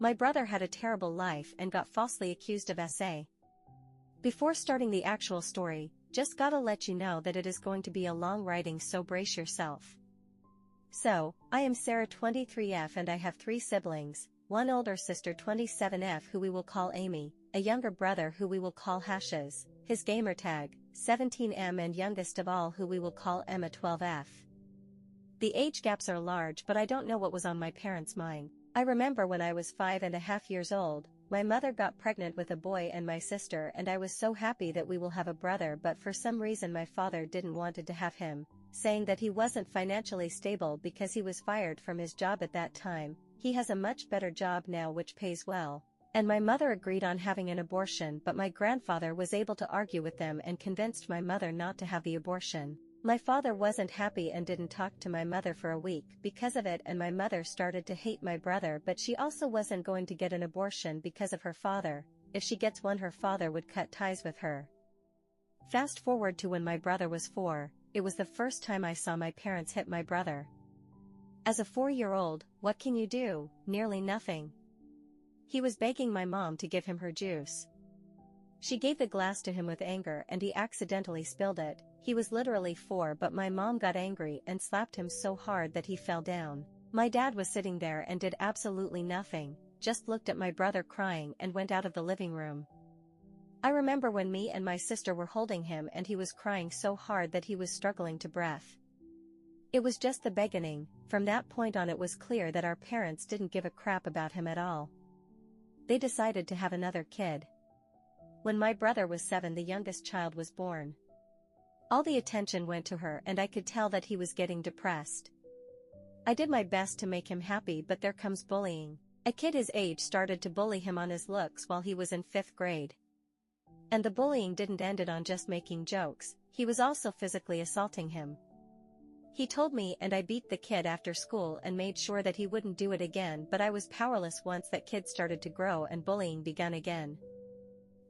My brother had a terrible life and got falsely accused of SA. Before starting the actual story, just gotta let you know that it is going to be a long writing, so brace yourself. So, I am Sarah 23F and I have 3 siblings, one older sister 27F who we will call Amy, a younger brother who we will call Hashes, his gamertag, 17M, and youngest of all who we will call Emma 12F. The age gaps are large, but I don't know what was on my parents' mind. I remember when I was 5.5 years old, my mother got pregnant with a boy and my sister, and I was so happy that we will have a brother, but for some reason my father didn't wanted to have him, saying that he wasn't financially stable because he was fired from his job at that time. He has a much better job now which pays well. And my mother agreed on having an abortion, but my grandfather was able to argue with them and convinced my mother not to have the abortion. My father wasn't happy and didn't talk to my mother for a week because of it, and my mother started to hate my brother, but she also wasn't going to get an abortion because of her father. If she gets one, her father would cut ties with her. Fast forward to when my brother was 4, it was the first time I saw my parents hit my brother. As a 4-year-old, what can you do? Nearly nothing. He was begging my mom to give him her juice. She gave the glass to him with anger and he accidentally spilled it. He was literally 4, but my mom got angry and slapped him so hard that he fell down. My dad was sitting there and did absolutely nothing, just looked at my brother crying and went out of the living room. I remember when me and my sister were holding him and he was crying so hard that he was struggling to breath. It was just the beginning. From that point on it was clear that our parents didn't give a crap about him at all. They decided to have another kid. When my brother was 7, the youngest child was born. All the attention went to her and I could tell that he was getting depressed. I did my best to make him happy, but there comes bullying. A kid his age started to bully him on his looks while he was in 5th grade. And the bullying didn't end it on just making jokes, he was also physically assaulting him. He told me and I beat the kid after school and made sure that he wouldn't do it again, but I was powerless once that kid started to grow and bullying began again.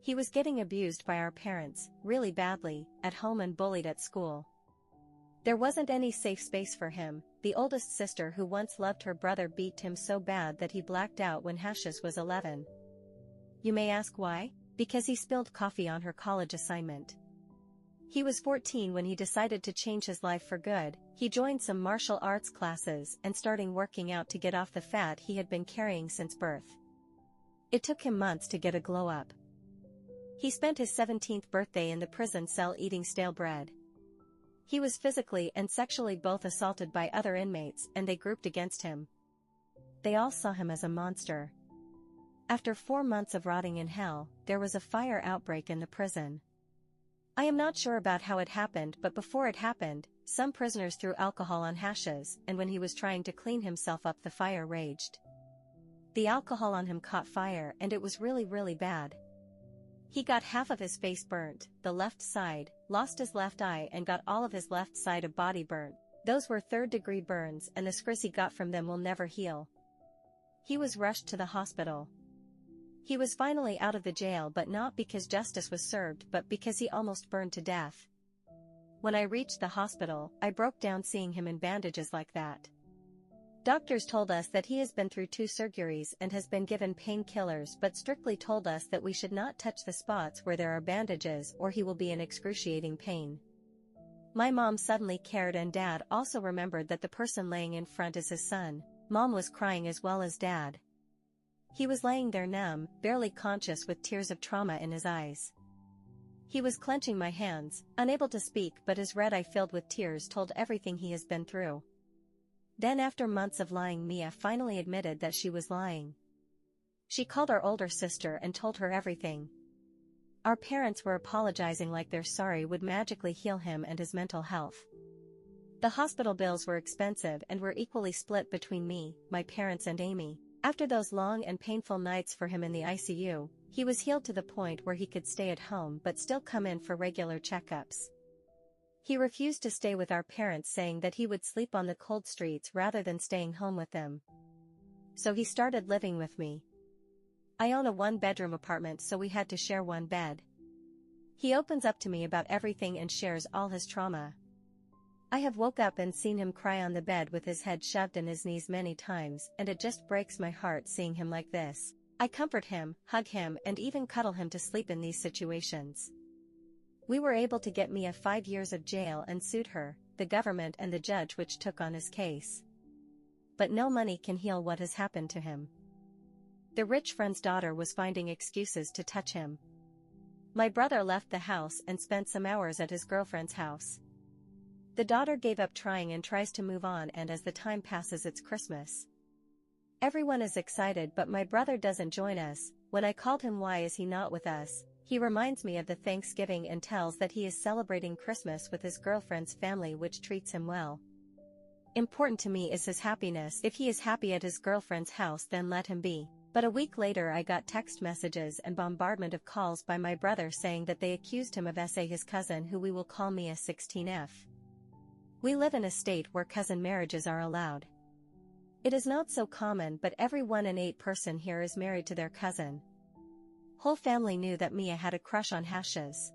He was getting abused by our parents, really badly, at home and bullied at school. There wasn't any safe space for him. The oldest sister, who once loved her brother, beat him so bad that he blacked out when Hashes was 11. You may ask why? Because he spilled coffee on her college assignment. He was 14 when he decided to change his life for good. He joined some martial arts classes and started working out to get off the fat he had been carrying since birth. It took him months to get a glow up. He spent his 17th birthday in the prison cell eating stale bread. He was physically and sexually both assaulted by other inmates and they grouped against him. They all saw him as a monster. After 4 months of rotting in hell, there was a fire outbreak in the prison. I am not sure about how it happened, but before it happened, some prisoners threw alcohol on Hashes, and when he was trying to clean himself up, the fire raged. The alcohol on him caught fire and it was really bad. He got half of his face burnt, the left side, lost his left eye and got all of his left side of body burnt. Those were 3rd-degree burns and the scars he got from them will never heal. He was rushed to the hospital. He was finally out of the jail, but not because justice was served, but because he almost burned to death. When I reached the hospital, I broke down seeing him in bandages like that. Doctors told us that he has been through 2 surgeries and has been given painkillers, but strictly told us that we should not touch the spots where there are bandages or he will be in excruciating pain. My mom suddenly cared and Dad also remembered that the person laying in front is his son. Mom was crying as well as Dad. He was laying there numb, barely conscious, with tears of trauma in his eyes. He was clenching my hands, unable to speak, but his red eye filled with tears told everything he has been through. Then after months of lying, Mia finally admitted that she was lying. She called our older sister and told her everything. Our parents were apologizing like their sorry would magically heal him and his mental health. The hospital bills were expensive and were equally split between me, my parents and Amy. After those long and painful nights for him in the ICU, he was healed to the point where he could stay at home but still come in for regular checkups. He refused to stay with our parents, saying that he would sleep on the cold streets rather than staying home with them. So he started living with me. I own a 1-bedroom apartment, so we had to share one bed. He opens up to me about everything and shares all his trauma. I have woke up and seen him cry on the bed with his head shoved in his knees many times, and it just breaks my heart seeing him like this. I comfort him, hug him, and even cuddle him to sleep in these situations. We were able to get Mia 5 years of jail and sued her, the government and the judge which took on his case. But no money can heal what has happened to him. The rich friend's daughter was finding excuses to touch him. My brother left the house and spent some hours at his girlfriend's house. The daughter gave up trying and tries to move on, and as the time passes it's Christmas. Everyone is excited, but my brother doesn't join us. When I called him why is he not with us, he reminds me of the Thanksgiving and tells that he is celebrating Christmas with his girlfriend's family which treats him well. Important to me is his happiness. If he is happy at his girlfriend's house then let him be. But a week later I got text messages and bombardment of calls by my brother saying that they accused him of his cousin, who we will call Mia 16F. We live in a state where cousin marriages are allowed. It is not so common, but every 1 in 8 person here is married to their cousin. Whole family knew that Mia had a crush on Hashes.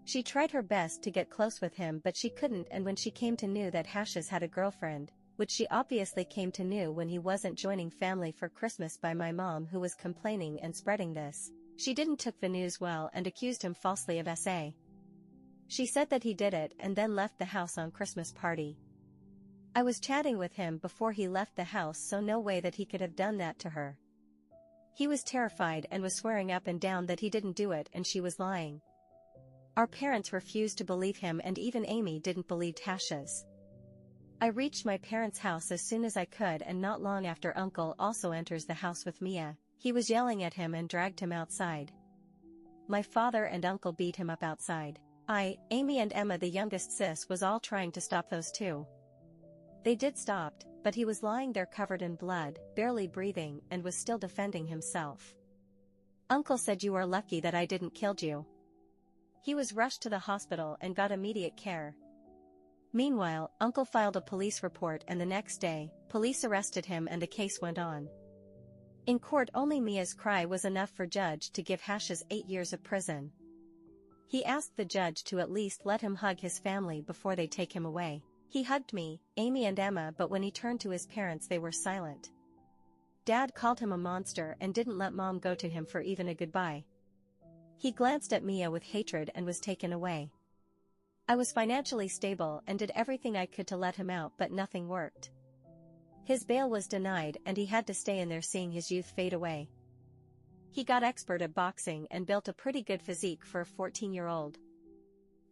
She tried her best to get close with him but she couldn't, and when she came to know that Hashes had a girlfriend, which she obviously came to know when he wasn't joining family for Christmas by my mom who was complaining and spreading this, she didn't took the news well and accused him falsely of SA. She said that he did it and then left the house on Christmas party. I was chatting with him before he left the house, so no way that he could have done that to her. He was terrified and was swearing up and down that he didn't do it and she was lying. Our parents refused to believe him, and even Amy didn't believe Hashes. I reached my parents' house as soon as I could, and not long after Uncle also enters the house with Mia. He was yelling at him and dragged him outside. My father and uncle beat him up outside. Amy and Emma, the youngest sis, was all trying to stop those two. They did stopped, but he was lying there covered in blood, barely breathing, and was still defending himself. Uncle said, "You are lucky that I didn't killed you." He was rushed to the hospital and got immediate care. Meanwhile, Uncle filed a police report, and the next day, police arrested him and the case went on. In court, only Mia's cry was enough for judge to give Hashes 8 years of prison. He asked the judge to at least let him hug his family before they take him away. He hugged me, Amy and Emma, but when he turned to his parents they were silent. Dad called him a monster and didn't let Mom go to him for even a goodbye. He glanced at Mia with hatred and was taken away. I was financially stable and did everything I could to let him out, but nothing worked. His bail was denied and he had to stay in there seeing his youth fade away. He got expert at boxing and built a pretty good physique for a 14-year-old.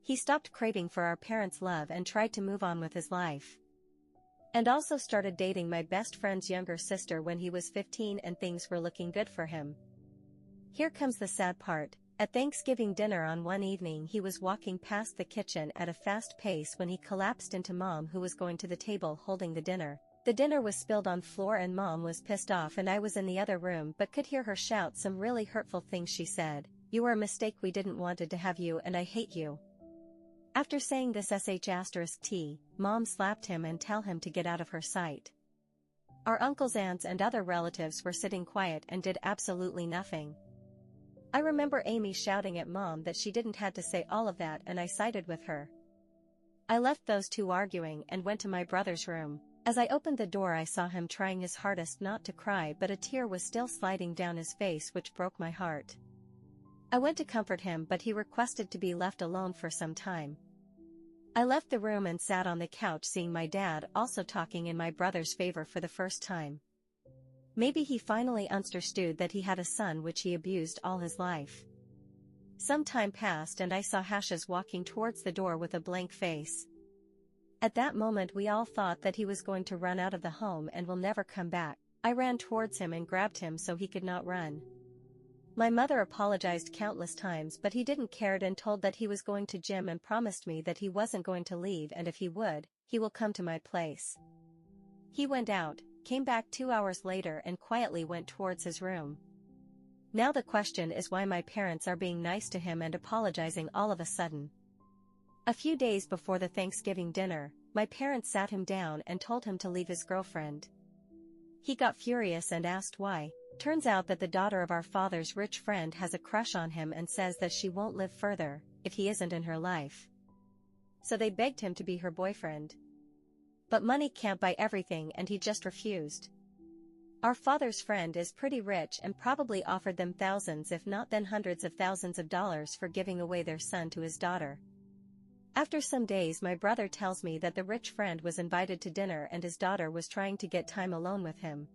He stopped craving for our parents' love and tried to move on with his life. And also started dating my best friend's younger sister when he was 15, and things were looking good for him. Here comes the sad part. At Thanksgiving dinner on one evening he was walking past the kitchen at a fast pace when he collapsed into Mom, who was going to the table holding the dinner. The dinner was spilled on floor and Mom was pissed off, and I was in the other room but could hear her shout some really hurtful things. She said, "You were a mistake, we didn't wanted to have you and I hate you." After saying this *T, Mom slapped him and tell him to get out of her sight. Our uncles, aunts and other relatives were sitting quiet and did absolutely nothing. I remember Amy shouting at Mom that she didn't had to say all of that, and I sided with her. I left those two arguing and went to my brother's room. As I opened the door I saw him trying his hardest not to cry, but a tear was still sliding down his face, which broke my heart. I went to comfort him, but he requested to be left alone for some time. I left the room and sat on the couch seeing my dad also talking in my brother's favor for the first time. Maybe he finally understood that he had a son which he abused all his life. Some time passed and I saw Hashes walking towards the door with a blank face. At that moment we all thought that he was going to run out of the home and will never come back. I ran towards him and grabbed him so he could not run. My mother apologized countless times, but he didn't care and told that he was going to gym and promised me that he wasn't going to leave, and if he would, he will come to my place. He went out, came back 2 hours later and quietly went towards his room. Now the question is why my parents are being nice to him and apologizing all of a sudden. A few days before the Thanksgiving dinner, my parents sat him down and told him to leave his girlfriend. He got furious and asked why. Turns out that the daughter of our father's rich friend has a crush on him and says that she won't live further if he isn't in her life. so they begged him to be her boyfriend. But money can't buy everything and he just refused. Our father's friend is pretty rich and probably offered them thousands if not then hundreds of thousands of dollars for giving away their son to his daughter. After some days my brother tells me that the rich friend was invited to dinner and his daughter was trying to get time alone with him,